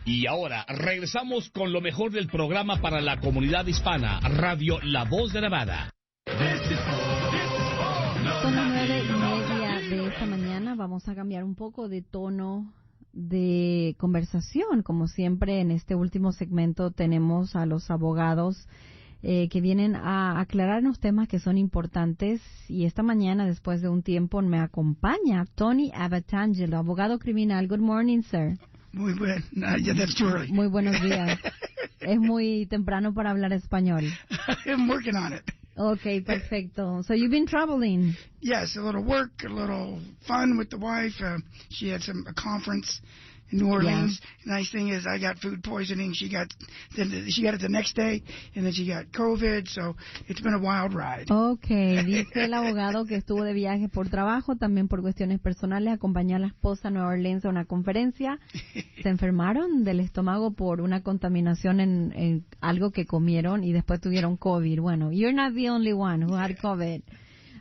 Y ahora regresamos con lo mejor del programa para la comunidad hispana, Radio La Voz de Nevada. Son las 9:30 de esta mañana. Vamos a cambiar un poco de tono de conversación. Como siempre, en este último segmento tenemos a los abogados que vienen a aclararnos temas que son importantes. Y esta mañana, después de un tiempo, me acompaña Tony Abatangelo, abogado criminal. Good morning, sir. Muy bueno. Yeah, that's too early. Muy buenos días. Es muy temprano para hablar español. I'm working on it. Okay, perfecto. So you've been traveling. Yes, a little work, a little fun with the wife. She had a conference in New Orleans. Yeah. Nice thing is I got food poisoning. She got it the next day, and then she got COVID. So it's been a wild ride. Okay, dice el abogado que estuvo de viaje por trabajo, también por cuestiones personales, acompañó a la esposa a Nueva Orleans a una conferencia. Se enfermaron del estómago por una contaminación en algo que comieron y después tuvieron COVID. Bueno, you're not the only one who had COVID.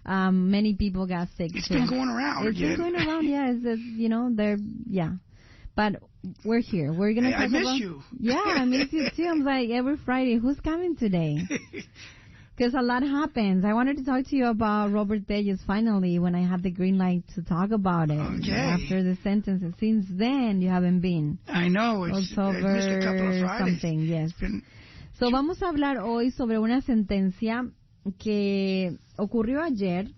Many people got sick. It's been going around. It's been going around, yeah. Yeah. But we're here. We're going to talk about... I miss you. Yeah, I miss you too. I'm like, every Friday, who's coming today? Because a lot happens. I wanted to talk to you about Robert Telles finally when I had the green light to talk about it. Okay. After the sentence. Since then, you haven't been. I know. I missed a couple of Fridays. Something, yes. So vamos a hablar hoy sobre una sentencia que ocurrió ayer.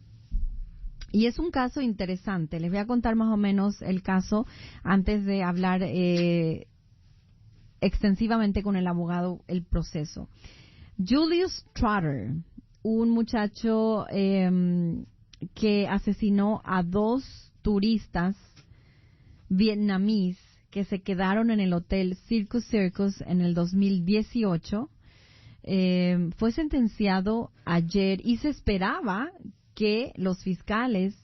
Y es un caso interesante. Les voy a contar más o menos el caso antes de hablar extensivamente con el abogado el proceso. Julius Trotter, un muchacho que asesinó a 2 turistas vietnamíes que se quedaron en el hotel Circus Circus en el 2018, fue sentenciado ayer y se esperaba que los fiscales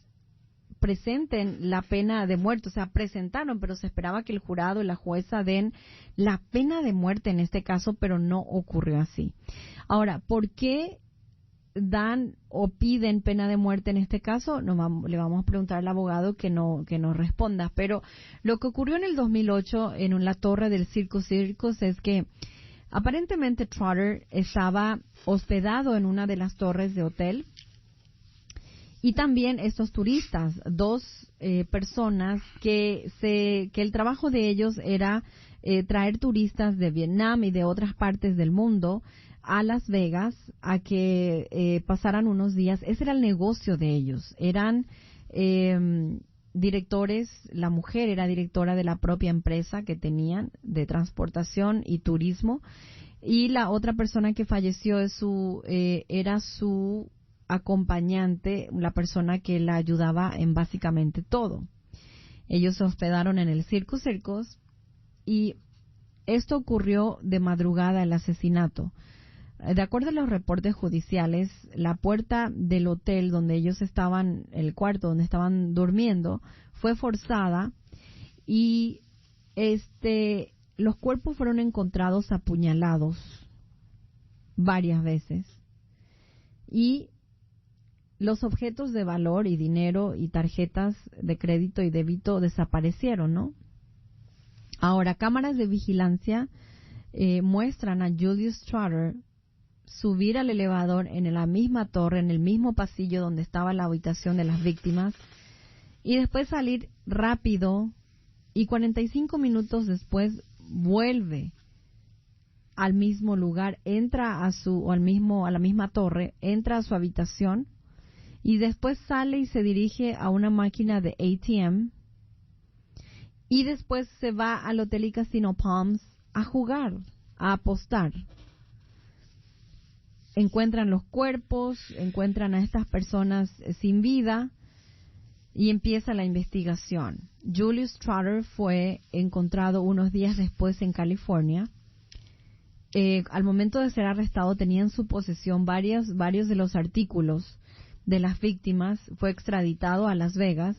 presenten la pena de muerte, o sea, presentaron, pero se esperaba que el jurado y la jueza den la pena de muerte en este caso, pero no ocurrió así. Ahora, ¿por qué dan o piden pena de muerte en este caso? Le vamos a preguntar al abogado que nos responda, pero lo que ocurrió en el 2008 en la torre del Circus Circus es que aparentemente Trotter estaba hospedado en una de las torres de hotel. Y también estos turistas, 2 personas que el trabajo de ellos era traer turistas de Vietnam y de otras partes del mundo a Las Vegas a que pasaran unos días. Ese era el negocio de ellos. Eran directores, la mujer era directora de la propia empresa que tenían de transportación y turismo, y la otra persona que falleció era su acompañante, la persona que la ayudaba en básicamente todo. Ellos se hospedaron en el Circus Circus y esto ocurrió de madrugada, el asesinato. De acuerdo a los reportes judiciales, la puerta del hotel donde ellos estaban, el cuarto donde estaban durmiendo, fue forzada y los cuerpos fueron encontrados apuñalados varias veces. Y los objetos de valor y dinero y tarjetas de crédito y débito desaparecieron, ¿no? Ahora, cámaras de vigilancia muestran a Julius Trotter subir al elevador en la misma torre, en el mismo pasillo donde estaba la habitación de las víctimas, y después salir rápido, y 45 minutos después vuelve al mismo lugar, entra a la misma torre, entra a su habitación, y después sale y se dirige a una máquina de ATM y después se va al Hotel y Casino Palms a jugar, a apostar. Encuentran los cuerpos, encuentran a estas personas sin vida y empieza la investigación. Julius Trotter fue encontrado unos días después en California. Al momento de ser arrestado tenía en su posesión varios de los artículos de las víctimas, fue extraditado a Las Vegas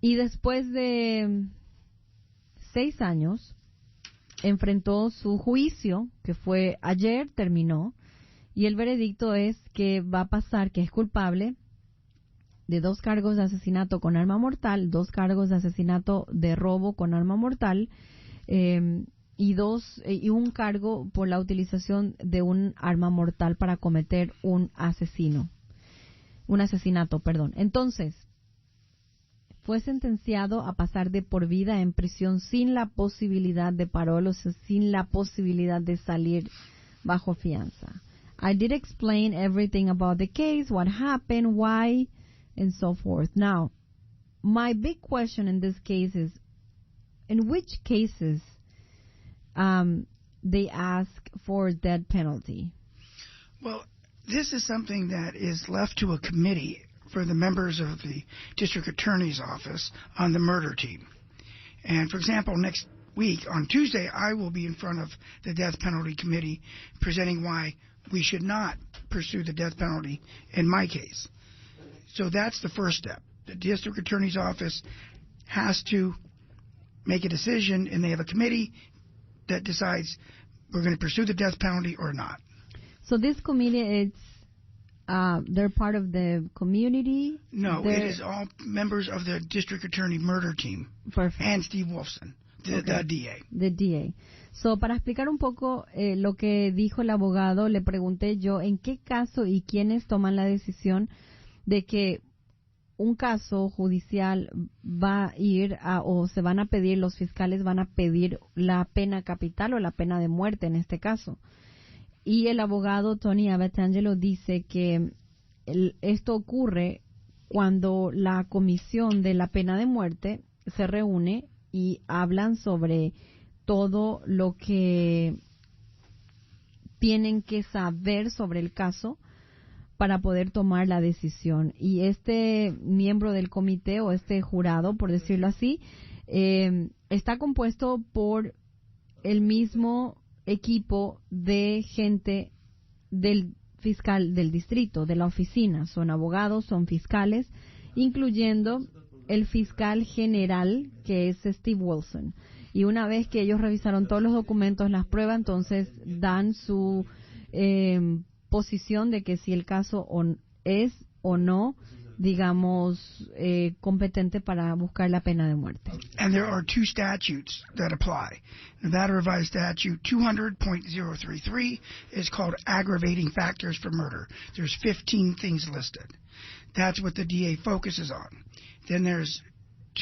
y después de 6 años enfrentó su juicio, que fue ayer, terminó, y el veredicto es que va a pasar que es culpable de 2 cargos de asesinato con arma mortal, 2 cargos de asesinato de robo con arma mortal, y un cargo por la utilización de un arma mortal para cometer un asesinato. Entonces, fue sentenciado a pasar de por vida en prisión sin la posibilidad de parol, o sea, sin la posibilidad de salir bajo fianza. I did explain everything about the case, what happened, why, and so forth. Now, my big question in this case is, in which cases they ask for death penalty? Well, this is something that is left to a committee for the members of the district attorney's office on the murder team. And, for example, next week, on Tuesday, I will be in front of the death penalty committee presenting why we should not pursue the death penalty in my case. So that's the first step. The district attorney's office has to make a decision, and they have a committee that decides we're going to pursue the death penalty or not. So this committee, they're part of the community? No, it is all members of the district attorney murder team. Perfect. And Steve Wolfson, the DA. The DA. So, para explicar un poco lo que dijo el abogado, le pregunté yo en qué caso y quiénes toman la decisión de que un caso judicial va a ir o se van a pedir, los fiscales van a pedir la pena capital o la pena de muerte en este caso. Y el abogado Tony Abatangelo dice que esto ocurre cuando la comisión de la pena de muerte se reúne y hablan sobre todo lo que tienen que saber sobre el caso para poder tomar la decisión. Y este miembro del comité o este jurado, por decirlo así, está compuesto por el mismo equipo de gente del fiscal del distrito, de la oficina. Son abogados, son fiscales, incluyendo el fiscal general, que es Steve Wilson. Y una vez que ellos revisaron todos los documentos, las pruebas, entonces dan su posición de que si el caso es o no, digamos, competente para buscar la pena de muerte. And there are two statutes that apply. Nevada Revised Statute 200.033 is called aggravating factors for murder. There's 15 things listed. That's what the DA focuses on. Then there's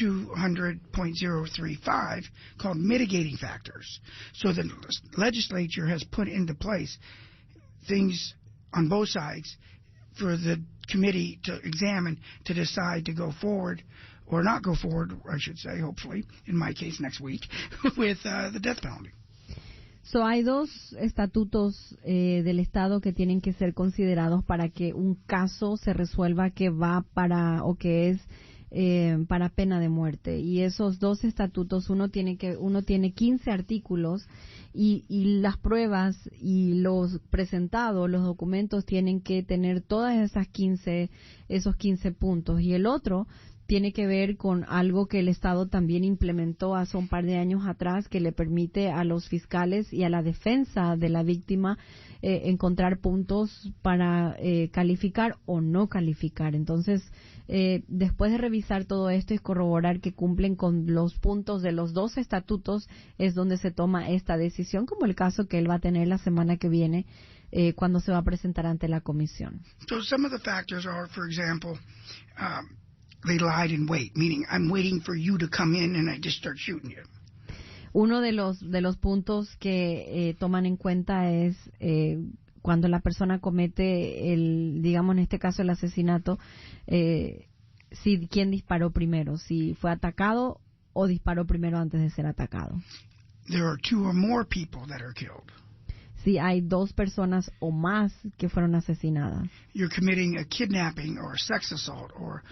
200.035 called mitigating factors. So the legislature has put into place things on both sides for the committee to examine, to decide to go forward or not go forward, I should say, hopefully, in my case next week, with the death penalty. So, hay dos estatutos del Estado que tienen que ser considerados para que un caso se resuelva que va para o que es para pena de muerte. Y esos dos estatutos, uno tiene 15 artículos y las pruebas y los presentados, los documentos tienen que tener todas esos 15 puntos. Y el otro tiene que ver con algo que el Estado también implementó hace un par de años atrás, que le permite a los fiscales y a la defensa de la víctima encontrar puntos para calificar o no calificar. Entonces, después de revisar todo esto y corroborar que cumplen con los puntos de los dos estatutos, es donde se toma esta decisión, como el caso que él va a tener la semana que viene, cuando se va a presentar ante la comisión. So some of the factors are, for example, they lied in wait, meaning I'm waiting for you to come in and I just start shooting you. Uno de los puntos que toman en cuenta es cuando la persona comete digamos en este caso el asesinato, si quién disparó primero, si fue atacado o disparó primero antes de ser atacado. There are two or more people that are killed. Si hay dos personas o más que fueron asesinadas. You're committing a kidnapping or a sex assault on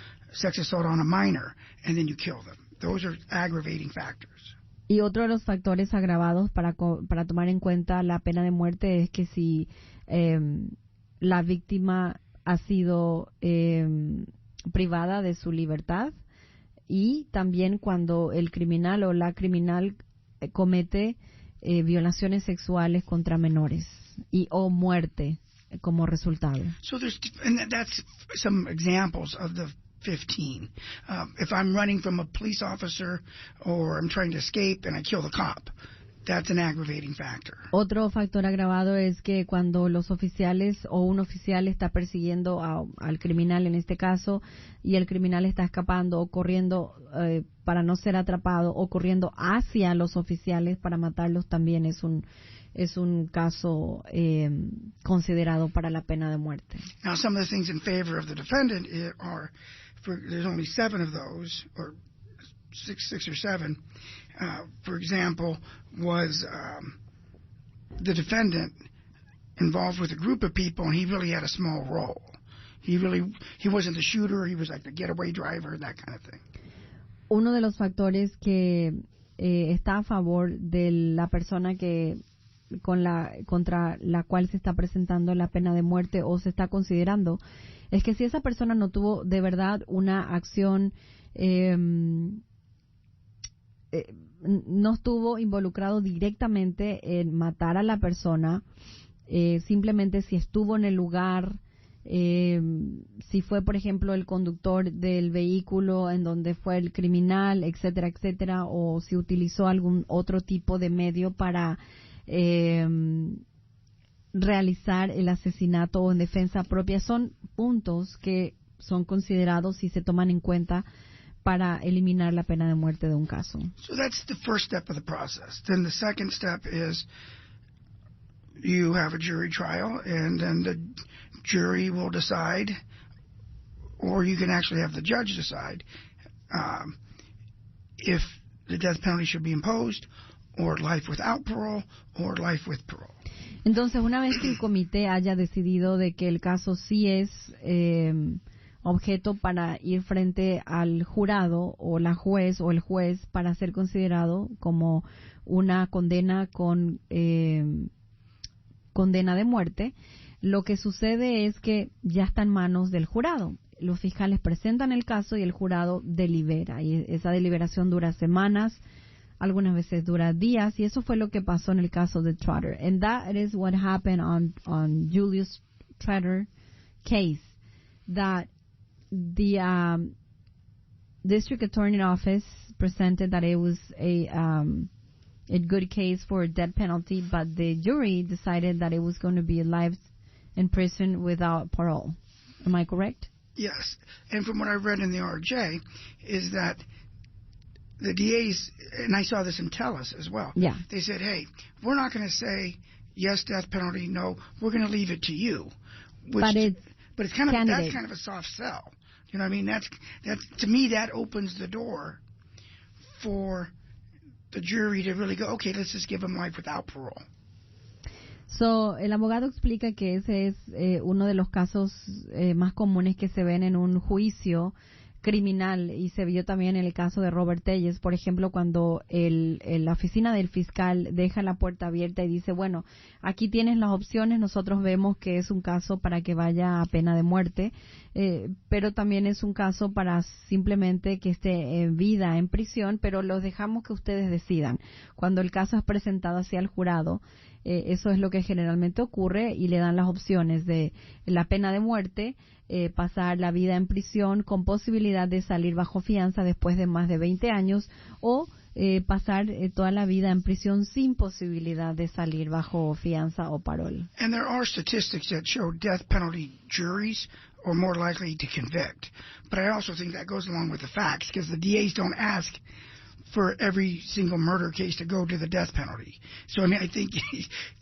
a minor, and then you kill them. Those are aggravating factors. Y otro de los factores agravados para tomar en cuenta la pena de muerte es que si la víctima ha sido privada de su libertad, y también cuando el criminal o la criminal comete violaciones sexuales contra menores o muerte como resultado. So that's some examples of the 15. If I'm running from a police officer or I'm trying to escape and I kill the cop, that's an aggravating factor. Otro factor agravado es que cuando los oficiales o un oficial está persiguiendo al criminal en este caso y el criminal está escapando o corriendo para no ser atrapado o corriendo hacia los oficiales para matarlos, también es un caso considerado para la pena de muerte. Now, some of the things in favor of the defendant are, there's only 7 of those, or six or seven. For example, was the defendant involved with a group of people, and he really had a small role. He wasn't the shooter. He was like the getaway driver, that kind of thing. Uno de los factores que está a favor de la persona que contra la cual se está presentando la pena de muerte o se está considerando es que si esa persona no tuvo de verdad una acción no estuvo involucrado directamente en matar a la persona, simplemente si estuvo en el lugar, si fue, por ejemplo, el conductor del vehículo en donde fue el criminal, etcétera, etcétera, o si utilizó algún otro tipo de medio para realizar el asesinato o en defensa propia, son puntos que son considerados y se toman en cuenta para eliminar la pena de muerte de un caso. So that's the first step of the process. Then the second step is you have a jury trial, and then the jury will decide, or you can actually have the judge decide if the death penalty should be imposed, or life without parole, or life with parole. Entonces, una vez que el comité haya decidido de que el caso sí es objeto para ir frente al jurado o la juez o el juez para ser considerado como una condena con condena de muerte, lo que sucede es que ya está en manos del jurado. Los fiscales presentan el caso y el jurado delibera, y esa deliberación dura semanas, algunas veces dura días, y eso fue lo que pasó en el caso de Trotter. And that is what happened on Julius Trotter case, that the district attorney office presented that it was a good case for a death penalty, but the jury decided that it was going to be life in prison without parole. Am I correct? Yes, and from what I read in the RJ is that the DAs, and I saw this in Telus as well, yeah, they said, hey, we're not going to say yes, death penalty, no, we're going to leave it to you. But it's kind of that's kind of a soft sell. You know what I mean? That's to me, that opens the door for the jury to really go, okay, let's just give him life without parole. So, el abogado explica que ese es uno de los casos más comunes que se ven en un juicio criminal, y se vio también en el caso de Robert Telles, por ejemplo, cuando la oficina del fiscal deja la puerta abierta y dice, bueno, aquí tienes las opciones, nosotros vemos que es un caso para que vaya a pena de muerte, pero también es un caso para simplemente que esté en vida en prisión, pero los dejamos que ustedes decidan. Cuando el caso es presentado hacia el jurado, eso es lo que generalmente ocurre, y le dan las opciones de la pena de muerte, pasar la vida en prisión con posibilidad de salir bajo fianza después de más de 20 años, o pasar toda la vida en prisión sin posibilidad de salir bajo fianza o parol. And there are statistics that show death penalty juries are more likely to convict. But I also think that goes along with the facts, because the DAs don't ask for every single murder case to go to the death penalty. So, I mean, I think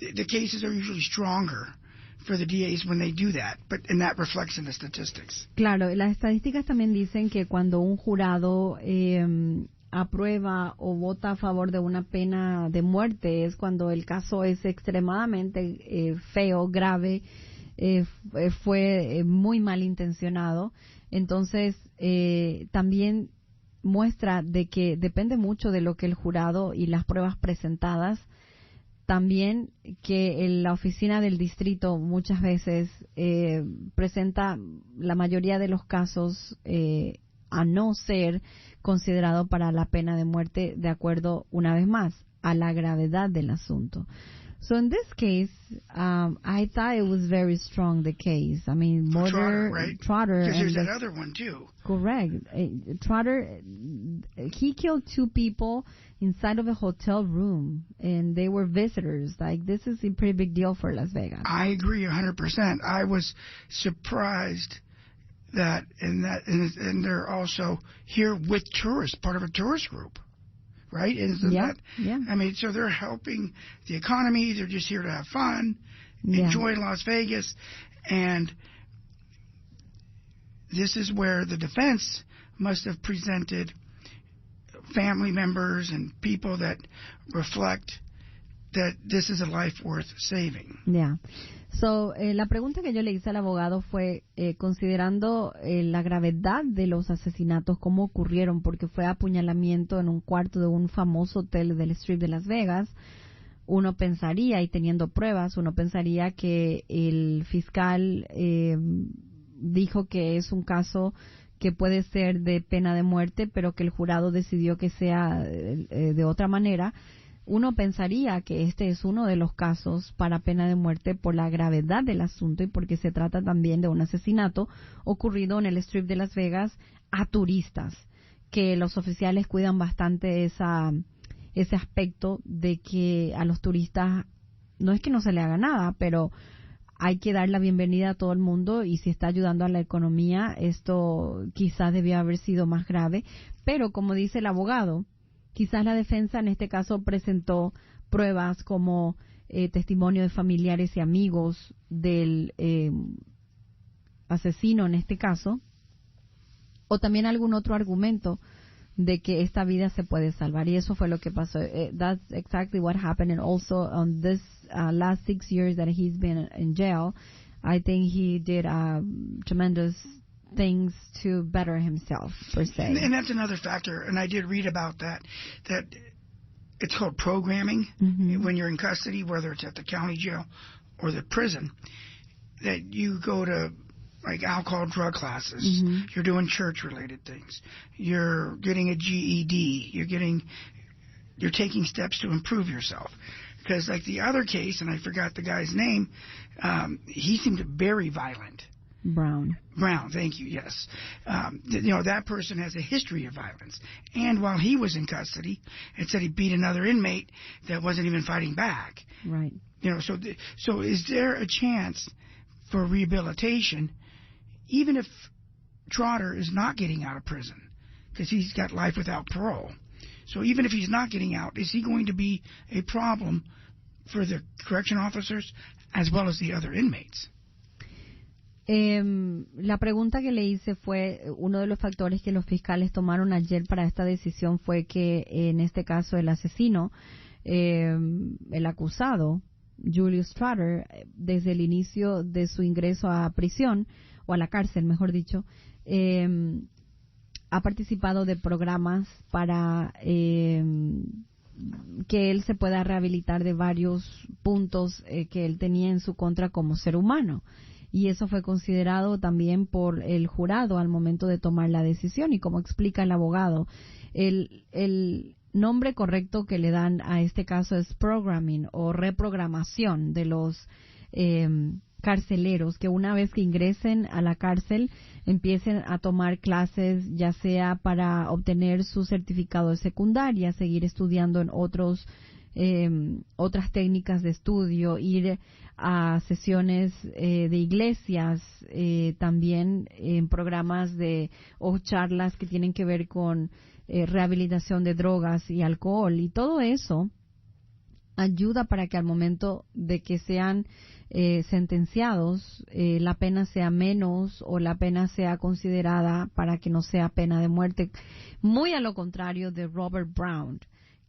the cases are usually stronger for the DAs when they do that, and that reflects in the statistics. Claro, las estadísticas también dicen que cuando un jurado aprueba o vota a favor de una pena de muerte es cuando el caso es extremadamente feo, grave, fue muy malintencionado. Entonces, también muestra de que depende mucho de lo que el jurado y las pruebas presentadas. También que la oficina del distrito muchas veces presenta la mayoría de los casos a no ser considerado para la pena de muerte, de acuerdo, una vez más, a la gravedad del asunto. So in this case, I thought it was very strong, the case. I mean, Trotter, right? Trotter. Because there's that other one, too. Correct. Trotter, he killed 2 people inside of a hotel room, and they were visitors. Like, this is a pretty big deal for Las Vegas. I agree 100%. I was surprised that, and they're also here with tourists, part of a tourist group. Right? Yeah. I mean, so they're helping the economy. They're just here to have fun, enjoy Las Vegas. And this is where the defense must have presented family members and people that reflect that this is a life worth saving. Yeah. So, la pregunta que yo le hice al abogado fue, considerando la gravedad de los asesinatos, cómo ocurrieron, porque fue apuñalamiento en un cuarto de un famoso hotel del Strip de Las Vegas, uno pensaría, y teniendo pruebas, uno pensaría que el fiscal dijo que es un caso que puede ser de pena de muerte, pero que el jurado decidió que sea de otra manera. Uno pensaría que este es uno de los casos para pena de muerte por la gravedad del asunto y porque se trata también de un asesinato ocurrido en el Strip de Las Vegas a turistas, que los oficiales cuidan bastante ese aspecto de que a los turistas no es que no se le haga nada, pero hay que dar la bienvenida a todo el mundo, y si está ayudando a la economía, esto quizás debía haber sido más grave. Pero como dice el abogado, quizás la defensa en este caso presentó pruebas como testimonio de familiares y amigos del asesino en este caso, o también algún otro argumento de que esta vida se puede salvar, y eso fue lo que pasó. That's exactly what happened. And also on this last 6 years that he's been in jail, I think he did tremendous things to better himself, per se. And that's another factor, and I did read about that it's called programming when you're in custody, whether it's at the county jail or the prison, that you go to like alcohol, drug classes, you're doing church-related things, you're getting a GED, you're taking steps to improve yourself. Because like the other case, and I forgot the guy's name, he seemed very violent. Brown, thank you, yes. That person has a history of violence. And while he was in custody, it said he beat another inmate that wasn't even fighting back. Right. So is there a chance for rehabilitation, even if Trotter is not getting out of prison? Because he's got life without parole. So even if he's not getting out, is he going to be a problem for the correction officers as well as the other inmates? La pregunta que le hice fue, uno de los factores que los fiscales tomaron ayer para esta decisión fue que en este caso el asesino, el acusado, Julius Trotter, desde el inicio de su ingreso a prisión, o a la cárcel, mejor dicho, ha participado de programas para que él se pueda rehabilitar de varios puntos que él tenía en su contra como ser humano. Y eso fue considerado también por el jurado al momento de tomar la decisión. Y como explica el abogado, el nombre correcto que le dan a este caso es programming o reprogramación de los carceleros, que una vez que ingresen a la cárcel empiecen a tomar clases, ya sea para obtener su certificado de secundaria, seguir estudiando en otras técnicas de estudio, ir a sesiones de iglesias, también en programas o charlas que tienen que ver con rehabilitación de drogas y alcohol, y todo eso ayuda para que al momento de que sean sentenciados, la pena sea menos o la pena sea considerada para que no sea pena de muerte, muy a lo contrario de Robert Brown,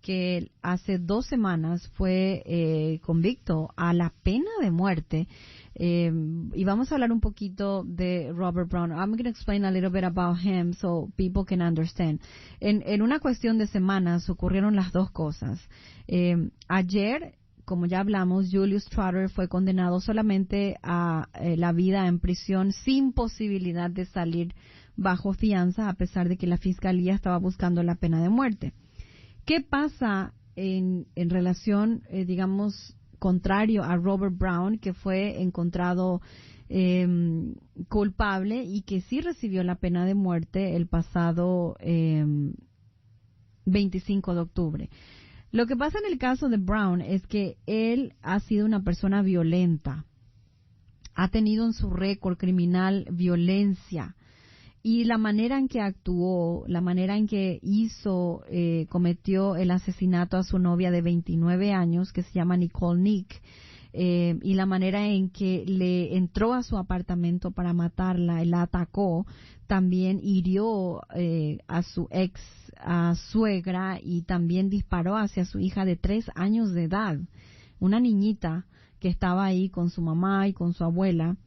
que hace 2 semanas fue convicto a la pena de muerte. Y vamos a hablar un poquito de Robert Brown. I'm going to explain a little bit about him so people can understand. En una cuestión de semanas ocurrieron las dos cosas. Ayer, como ya hablamos, Julius Trotter fue condenado solamente a la vida en prisión sin posibilidad de salir bajo fianza, a pesar de que la fiscalía estaba buscando la pena de muerte. ¿Qué pasa en relación, digamos, contrario a Robert Brown, que fue encontrado culpable y que sí recibió la pena de muerte el pasado 25 de octubre. Lo que pasa en el caso de Brown es que él ha sido una persona violenta, ha tenido en su récord criminal violencia, y la manera en que actuó, la manera en que cometió el asesinato a su novia de 29 años, que se llama Nicole Nick, y la manera en que le entró a su apartamento para matarla, la atacó, también hirió a su a suegra y también disparó hacia su hija de 3 años de edad, una niñita que estaba ahí con su mamá y con su abuela.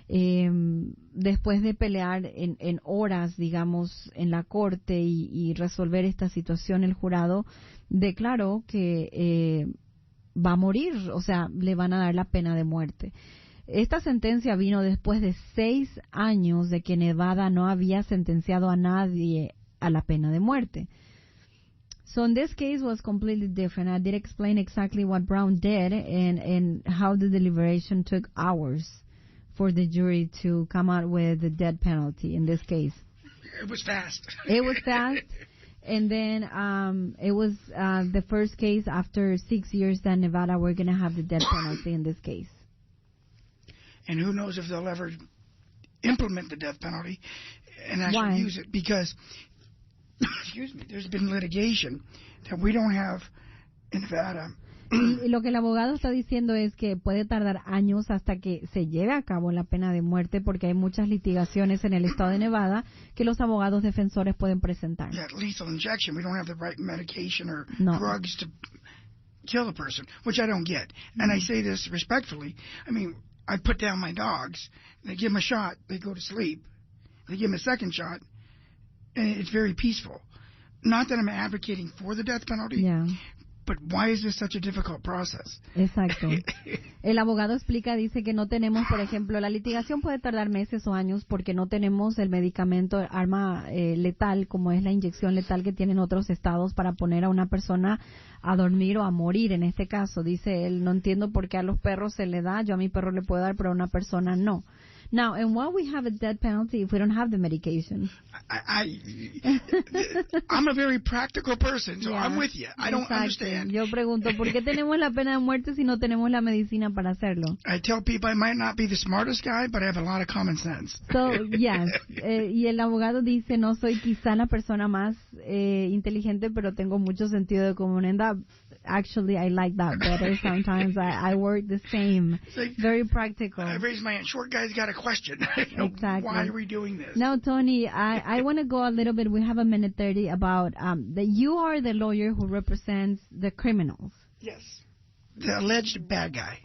Después de pelear en horas, digamos, en la corte y resolver esta situación, el jurado declaró que va a morir, o sea, le van a dar la pena de muerte. Esta sentencia vino después de 6 años de que Nevada no había sentenciado a nadie a la pena de muerte. So in this case was completely different. I did explain exactly what Brown did and how the deliberation took hours for the jury to come out with the death penalty in this case. It was fast. It was fast. And then it was the first case after 6 years that Nevada were going to have the death penalty in this case. And who knows if they'll ever implement the death penalty and actually use it, because, excuse me, there's been litigation that we don't have in Nevada. Y lo que el abogado está diciendo es que puede tardar años hasta que se lleve a cabo la pena de muerte, porque hay muchas litigaciones en el estado de Nevada que los abogados defensores pueden presentar. Yeah, lethal injection. We don't have the right medication or No. drugs to kill the person, which I don't get. And I say this respectfully. I mean, I put down my dogs. They give them a shot. They go to sleep. They give them a second shot, and it's very peaceful. Not that I'm advocating for the death penalty. Yeah. But why is this such a difficult process? Exacto. El abogado explica, dice que no tenemos, por ejemplo, la litigación puede tardar meses o años porque no tenemos el medicamento, arma letal, como es la inyección letal que tienen otros estados para poner a una persona a dormir o a morir. En este caso, dice él, no entiendo por qué a los perros se le da, yo a mi perro le puedo dar, pero a una persona no. Now, and why we have a death penalty if we don't have the medication? I'm a very practical person, so Yeah, I'm with you. I don't exactly. understand. Yo pregunto, ¿por qué tenemos la pena de muerte si no tenemos la medicina para hacerlo? I tell people I might not be the smartest guy, but I have a lot of common sense. So, yes. Y el abogado dice, no soy quizá la persona más inteligente, pero tengo mucho sentido de comunidad. Actually, I like that better. Sometimes I work the same. Like, very practical. I raised my hand. Short guy's got a question. Exactly. Why are we doing this? Now, Tony, I want to go a little bit. We have a minute 30 about that you are the lawyer who represents the criminals. Yes. The alleged bad guy.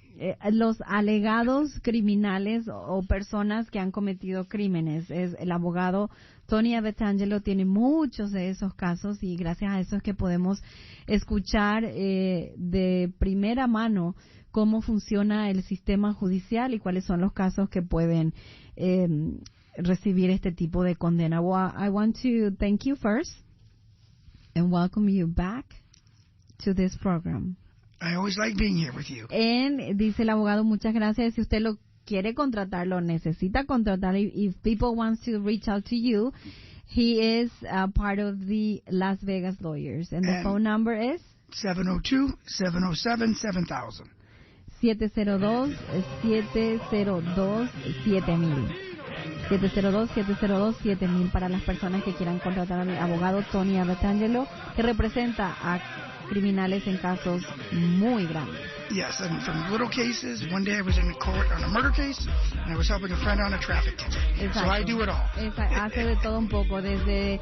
Los alegados criminales o personas que han cometido crímenes. Es el abogado Tony Abbetangelo tiene muchos de esos casos y gracias a eso es que podemos escuchar de primera mano cómo funciona el sistema judicial y cuáles son los casos que pueden recibir este tipo de condena. Well, I want to thank you first and welcome you back to this program. I always like being here with you. Dice el abogado, muchas gracias. Si usted lo quiere contratar, lo necesita contratar, if people want to reach out to you, he is part of the Las Vegas Lawyers. And the phone number is 702-707-7000. 702-702-7000. 702-702-7000 para las personas que quieran contratar al abogado Tony Abbetangelo, que representa a criminales en casos muy grandes. Yes, and from little cases. One day I was in court on a murder case, and I was helping a friend on a traffic ticket. Exacto. So I do it all. Hace de todo un poco, desde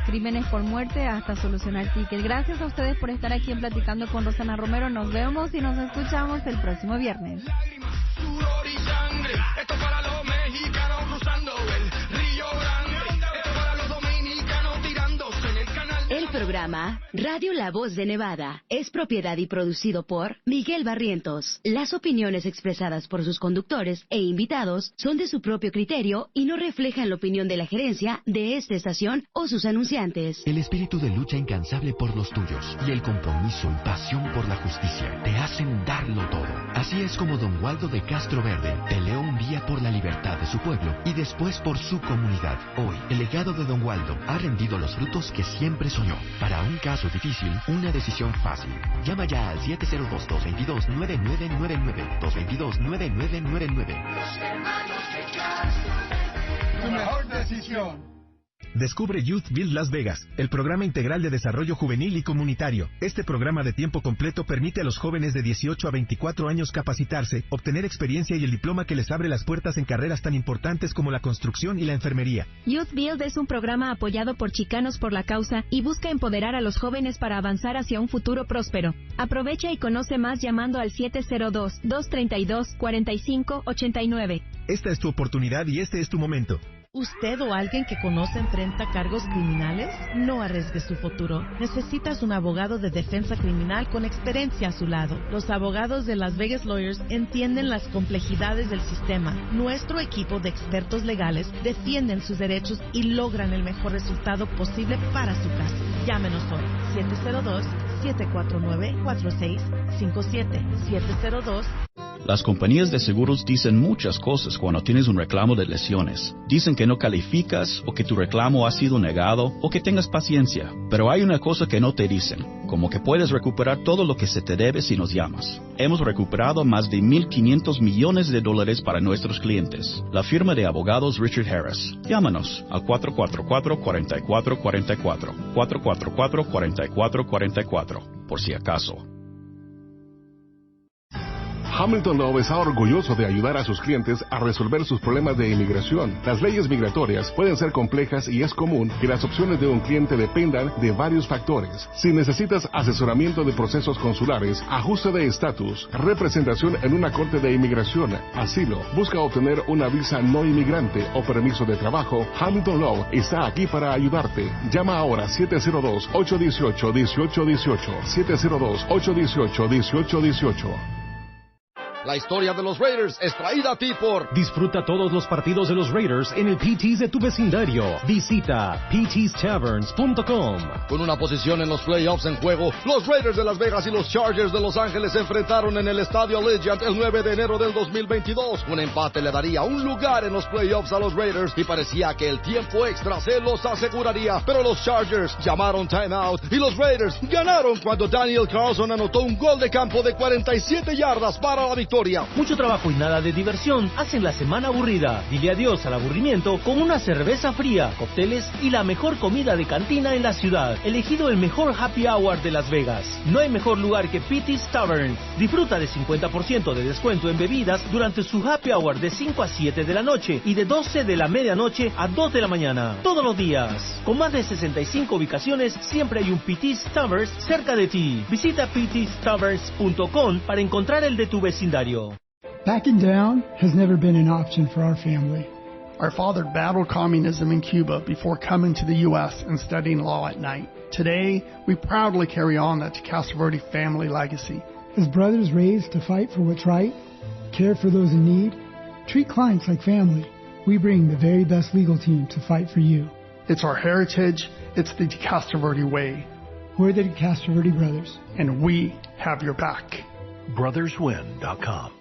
crímenes por muerte hasta solucionar tickets. Gracias a ustedes por estar aquí en Platicando con Rosana Romero. Nos vemos y nos escuchamos el próximo viernes. Sudor y sangre, esto para los mexicanos cruzando el Río Grande, esto para los dominicanos tirándose en el canal. El programa programa Radio La Voz de Nevada es propiedad y producido por Miguel Barrientos. Las opiniones expresadas por sus conductores e invitados son de su propio criterio y no reflejan la opinión de la gerencia de esta estación o sus anunciantes. El espíritu de lucha incansable por los tuyos y el compromiso y pasión por la justicia te hacen darlo todo. Así es como Don Waldo de Castro Verde peleó un día por la libertad de su pueblo y después por su comunidad. Hoy, el legado de Don Waldo ha rendido los frutos que siempre soñó. Para un caso difícil, una decisión fácil. Llama ya al 702-222-9999. 222-9999. Tu mejor decisión. Descubre Youth Build Las Vegas, el programa integral de desarrollo juvenil y comunitario. Este programa de tiempo completo permite a los jóvenes de 18 a 24 años capacitarse, obtener experiencia y el diploma que les abre las puertas en carreras tan importantes como la construcción y la enfermería. Youth Build es un programa apoyado por Chicanos por la Causa y busca empoderar a los jóvenes para avanzar hacia un futuro próspero. Aprovecha y conoce más llamando al 702-232-4589. Esta es tu oportunidad y este es tu momento. ¿Usted o alguien que conoce enfrenta cargos criminales? No arriesgue su futuro. Necesitas un abogado de defensa criminal con experiencia a su lado. Los abogados de Las Vegas Lawyers entienden las complejidades del sistema. Nuestro equipo de expertos legales defienden sus derechos y logran el mejor resultado posible para su caso. Llámenos hoy, 702-749-4657. 702. Las compañías de seguros dicen muchas cosas cuando tienes un reclamo de lesiones. Dicen que no calificas, o que tu reclamo ha sido negado, o que tengas paciencia. Pero hay una cosa que no te dicen, como que puedes recuperar todo lo que se te debe si nos llamas. Hemos recuperado más de $1,500 millones para nuestros clientes. La firma de abogados Richard Harris. Llámanos al 444-4444. 444-4444, por si acaso. Hamilton Law está orgulloso de ayudar a sus clientes a resolver sus problemas de inmigración. Las leyes migratorias pueden ser complejas y es común que las opciones de un cliente dependan de varios factores. Si necesitas asesoramiento de procesos consulares, ajuste de estatus, representación en una corte de inmigración, asilo, busca obtener una visa no inmigrante o permiso de trabajo, Hamilton Law está aquí para ayudarte. Llama ahora 702-818-1818. 702-818-1818. La historia de los Raiders es traída a ti por... Disfruta todos los partidos de los Raiders en el PT's de tu vecindario. Visita ptstaverns.com. Con una posición en los playoffs en juego, los Raiders de Las Vegas y los Chargers de Los Ángeles se enfrentaron en el Estadio Allegiant el 9 de enero del 2022. Un empate le daría un lugar en los playoffs a los Raiders y parecía que el tiempo extra se los aseguraría. Pero los Chargers llamaron timeout y los Raiders ganaron cuando Daniel Carlson anotó un gol de campo de 47 yardas para la victoria. Mucho trabajo y nada de diversión hacen la semana aburrida. Dile adiós al aburrimiento con una cerveza fría, cócteles y la mejor comida de cantina en la ciudad. Elegido el mejor happy hour de Las Vegas. No hay mejor lugar que Petey's Tavern. Disfruta de 50% de descuento en bebidas durante su happy hour de 5 a 7 de la noche y de 12 de la medianoche a 2 de la mañana. Todos los días. Con más de 65 ubicaciones, siempre hay un Petey's Tavern cerca de ti. Visita ptstaverns.com para encontrar el de tu vecindario. Backing down has never been an option for our family. Our father battled communism in Cuba before coming to the U.S. and studying law at night. Today, we proudly carry on that Castroverde family legacy. As brothers raised to fight for what's right, care for those in need, treat clients like family, we bring the very best legal team to fight for you. It's our heritage. It's the Castroverde way. We're the Castroverde brothers. And we have your back. BrothersWin.com.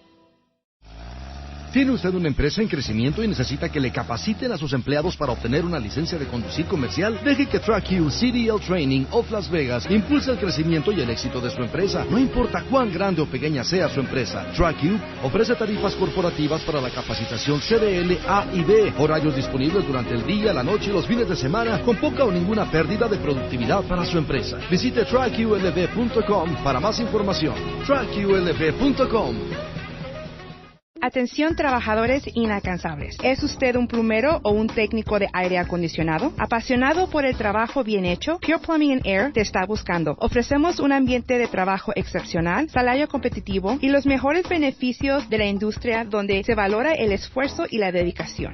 ¿Tiene usted una empresa en crecimiento y necesita que le capaciten a sus empleados para obtener una licencia de conducir comercial? Deje que TrackU CDL Training of Las Vegas impulse el crecimiento y el éxito de su empresa. No importa cuán grande o pequeña sea su empresa, TrackU ofrece tarifas corporativas para la capacitación CDL A y B, horarios disponibles durante el día, la noche y los fines de semana, con poca o ninguna pérdida de productividad para su empresa. Visite TrackULV.com para más información. TrackULV.com. Atención trabajadores inalcanzables. ¿Es usted un plomero o un técnico de aire acondicionado? Apasionado por el trabajo bien hecho, Pure Plumbing and Air te está buscando. Ofrecemos un ambiente de trabajo excepcional, salario competitivo y los mejores beneficios de la industria donde se valora el esfuerzo y la dedicación.